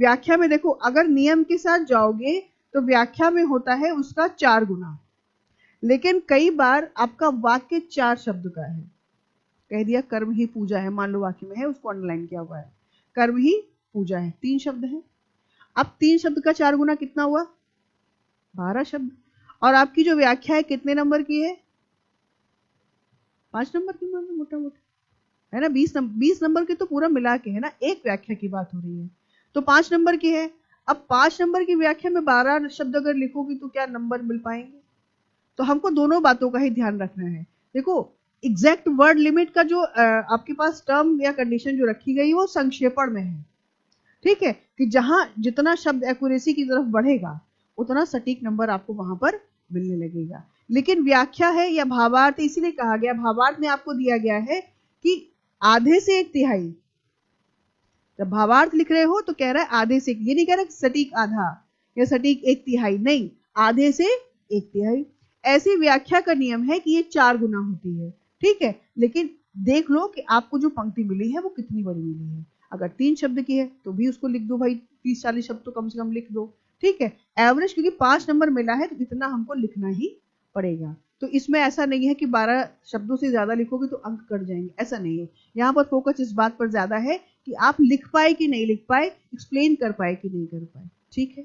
व्याख्या में देखो, अगर नियम के साथ जाओगे तो व्याख्या में होता है उसका 4 गुना, लेकिन कई बार आपका वाक्य 4 शब्द का है। कह दिया कर्म ही पूजा है, मान लो वाक्य में है, उसको अंडरलाइन किया हुआ है, कर्म ही पूजा है, 3 शब्द है। अब 3 शब्द का 4 गुना कितना हुआ? 12 शब्द। और आपकी जो व्याख्या है कितने नंबर की है? 5 नंबर की, मान लो मोटा मोटा, है ना। 20 नंबर की तो पूरा मिला के है ना, एक व्याख्या की बात हो रही है, तो 5 नंबर की है। अब 5 नंबर की व्याख्या में 12 शब्द अगर लिखोगी तो क्या नंबर मिल पाएंगे? तो हमको दोनों बातों का ही ध्यान रखना है। देखो, एग्जैक्ट वर्ड लिमिट का जो आपके पास टर्म या कंडीशन जो रखी गई वो संक्षेपण में है, ठीक है, कि जहां जितना शब्द एक्यूरेसी की तरफ बढ़ेगा उतना सटीक नंबर आपको वहां पर मिलने लगेगा। लेकिन व्याख्या है या भावार्थ, इसीलिए कहा गया, भावार्थ में आपको दिया गया है कि आधे से 1/3। जब भावार्थ लिख रहे हो तो कह रहा है आधे से, ये नहीं कह रहा सटीक आधा या सटीक 1/3, नहीं, आधे से 1/3। ऐसी व्याख्या का नियम है कि ये 4 गुना होती है, ठीक है। लेकिन देख लो कि आपको जो पंक्ति मिली है वो कितनी बड़ी मिली है। अगर 3 शब्द की है तो भी उसको लिख दो भाई, 30-40 शब्द तो कम से कम लिख दो, ठीक है। एवरेज क्योंकि 5 नंबर मिला है तो इतना हमको लिखना ही पड़ेगा। तो इसमें ऐसा नहीं है कि 12 शब्दों से ज्यादा लिखोगे तो अंक कट जाएंगे, ऐसा नहीं है। यहाँ पर फोकस इस बात पर ज्यादा है कि आप लिख पाए कि नहीं लिख पाए, एक्सप्लेन कर पाए कि नहीं कर पाए, ठीक है।